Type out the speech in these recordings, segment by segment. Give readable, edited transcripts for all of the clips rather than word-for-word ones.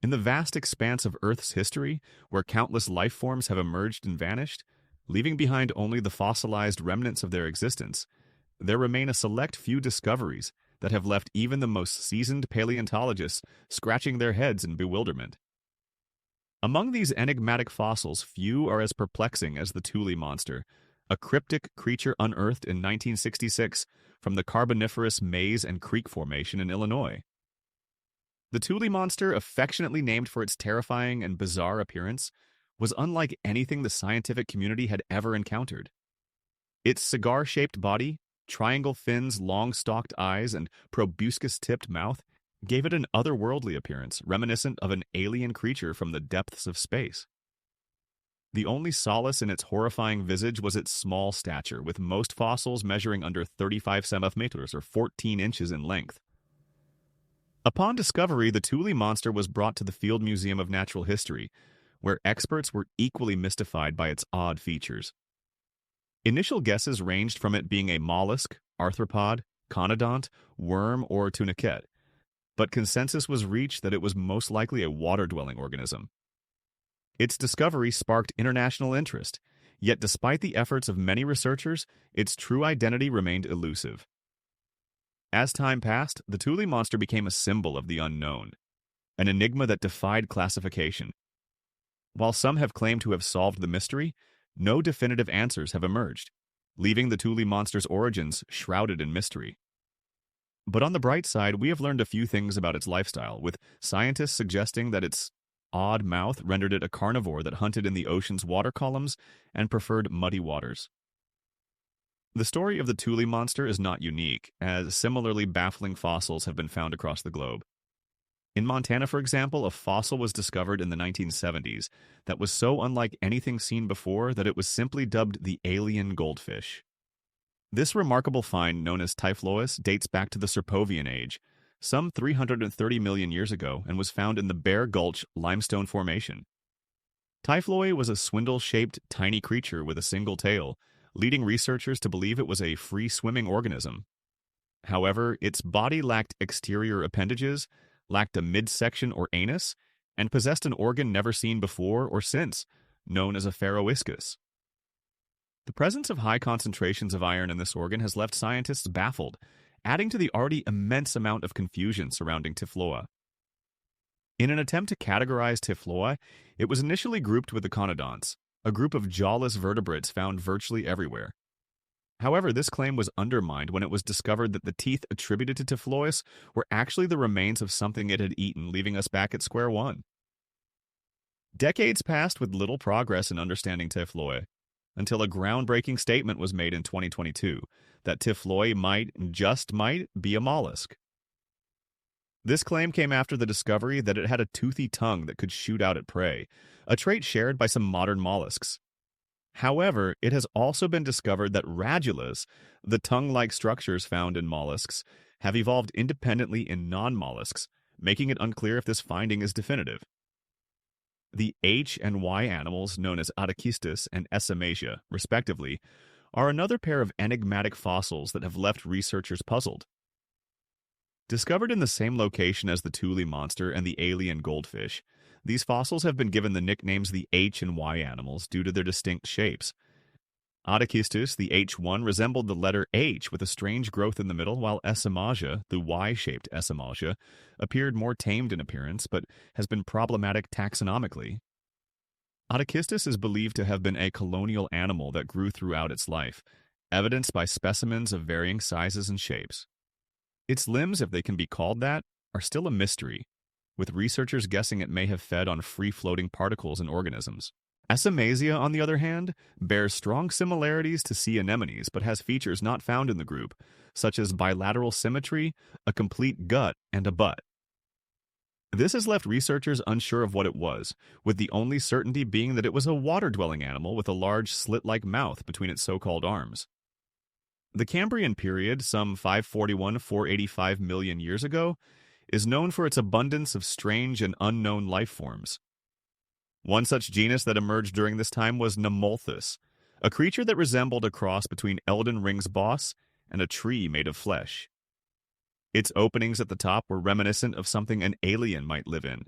In the vast expanse of Earth's history, where countless life forms have emerged and vanished, leaving behind only the fossilized remnants of their existence, there remain a select few discoveries that have left even the most seasoned paleontologists scratching their heads in bewilderment. Among these enigmatic fossils, few are as perplexing as the Tully monster, a cryptic creature unearthed in 1966 from the Carboniferous Maze and Creek Formation in Illinois. The Tully monster, affectionately named for its terrifying and bizarre appearance, was unlike anything the scientific community had ever encountered. Its cigar-shaped body, triangle fins, long-stalked eyes, and proboscis-tipped mouth gave it an otherworldly appearance, reminiscent of an alien creature from the depths of space. The only solace in its horrifying visage was its small stature, with most fossils measuring under 35 centimeters or 14 inches in length. Upon discovery, the Tully monster was brought to the Field Museum of Natural History, where experts were equally mystified by its odd features. Initial guesses ranged from it being a mollusk, arthropod, conodont, worm, or tuniquet, but consensus was reached that it was most likely a water-dwelling organism. Its discovery sparked international interest, yet despite the efforts of many researchers, its true identity remained elusive. As time passed, the Tully monster became a symbol of the unknown, an enigma that defied classification. While some have claimed to have solved the mystery, no definitive answers have emerged, leaving the Tully monster's origins shrouded in mystery. But on the bright side, we have learned a few things about its lifestyle, with scientists suggesting that its odd mouth rendered it a carnivore that hunted in the ocean's water columns and preferred muddy waters. The story of the Tully monster is not unique, as similarly baffling fossils have been found across the globe. In Montana, for example, a fossil was discovered in the 1970s that was so unlike anything seen before that it was simply dubbed the alien goldfish. This remarkable find, known as Typhlois, dates back to the Serpovian age, some 330 million years ago, and was found in the Bear Gulch limestone formation. Typhloi was a swindle-shaped, tiny creature with a single tail, leading researchers to believe it was a free-swimming organism. However, its body lacked exterior appendages, lacked a midsection or anus, and possessed an organ never seen before or since, known as a pharoiscus. The presence of high concentrations of iron in this organ has left scientists baffled, adding to the already immense amount of confusion surrounding Typhloa. In an attempt to categorize Typhloa, it was initially grouped with the conodonts, a group of jawless vertebrates found virtually everywhere. However, this claim was undermined when it was discovered that the teeth attributed to Typhlois were actually the remains of something it had eaten, leaving us back at square one. Decades passed with little progress in understanding Typhloa, until a groundbreaking statement was made in 2022 that Typhloi might be a mollusk. This claim came after the discovery that it had a toothy tongue that could shoot out at prey, a trait shared by some modern mollusks. However, it has also been discovered that radulas, the tongue-like structures found in mollusks, have evolved independently in non-mollusks, making it unclear if this finding is definitive. The H and Y animals, known as Atachistus and Essamasia, respectively, are another pair of enigmatic fossils that have left researchers puzzled. Discovered in the same location as the Tully monster and the alien goldfish, these fossils have been given the nicknames the H and Y animals due to their distinct shapes. Atachistus, the H1, resembled the letter H with a strange growth in the middle, while Essamasia, the Y-shaped Essamasia, appeared more tamed in appearance but has been problematic taxonomically. Atachistus is believed to have been a colonial animal that grew throughout its life, evidenced by specimens of varying sizes and shapes. Its limbs, if they can be called that, are still a mystery, with researchers guessing it may have fed on free-floating particles and organisms. Essamasia, on the other hand, bears strong similarities to sea anemones but has features not found in the group, such as bilateral symmetry, a complete gut, and a butt. This has left researchers unsure of what it was, with the only certainty being that it was a water-dwelling animal with a large slit-like mouth between its so-called arms. The Cambrian period, some 541–485 million years ago, is known for its abundance of strange and unknown life forms. One such genus that emerged during this time was Nemolthus, a creature that resembled a cross between Elden Ring's boss and a tree made of flesh. Its openings at the top were reminiscent of something an alien might live in,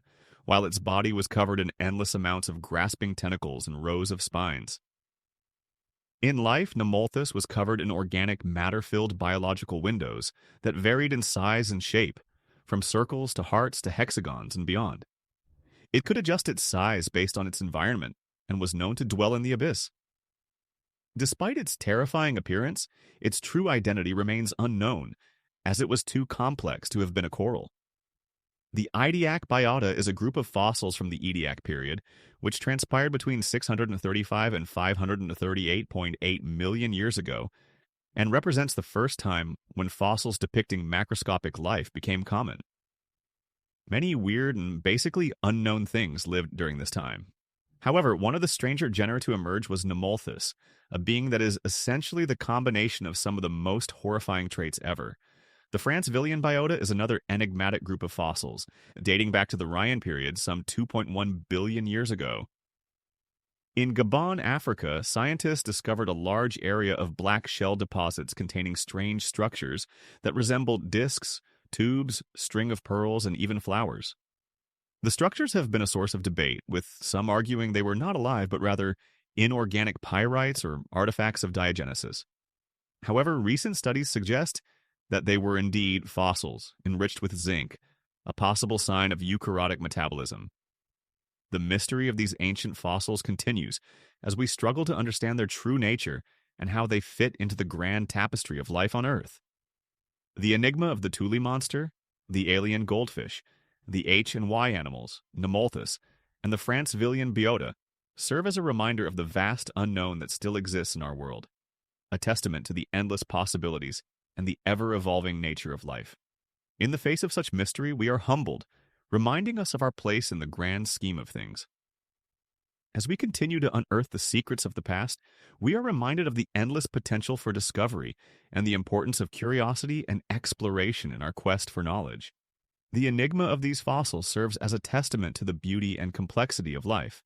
while its body was covered in endless amounts of grasping tentacles and rows of spines. In life, Nemolthus was covered in organic matter-filled biological windows that varied in size and shape, from circles to hearts to hexagons and beyond. It could adjust its size based on its environment and was known to dwell in the abyss. Despite its terrifying appearance, its true identity remains unknown, as it was too complex to have been a coral. The Ediac biota is a group of fossils from the Ediac period, which transpired between 635 and 538.8 million years ago, and represents the first time when fossils depicting macroscopic life became common. Many weird and basically unknown things lived during this time. However, one of the stranger genera to emerge was Nemolthus, a being that is essentially the combination of some of the most horrifying traits ever. The Franzvillian biota is another enigmatic group of fossils, dating back to the Ryan period some 2.1 billion years ago. In Gabon, Africa, scientists discovered a large area of black shell deposits containing strange structures that resembled discs, tubes, string of pearls, and even flowers. The structures have been a source of debate, with some arguing they were not alive but rather inorganic pyrites or artifacts of diagenesis. However, recent studies suggest that they were indeed fossils, enriched with zinc, a possible sign of eukaryotic metabolism. The mystery of these ancient fossils continues as we struggle to understand their true nature and how they fit into the grand tapestry of life on Earth. The enigma of the Tully monster, the alien goldfish, the H and Y animals, Nemolthus, and the Franzvillian biota serve as a reminder of the vast unknown that still exists in our world, a testament to the endless possibilities and the ever-evolving nature of life. In the face of such mystery, we are humbled, reminding us of our place in the grand scheme of things. As we continue to unearth the secrets of the past, we are reminded of the endless potential for discovery and the importance of curiosity and exploration in our quest for knowledge. The enigma of these fossils serves as a testament to the beauty and complexity of life,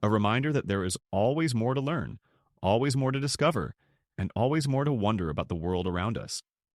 a reminder that there is always more to learn, always more to discover, and always more to wonder about the world around us.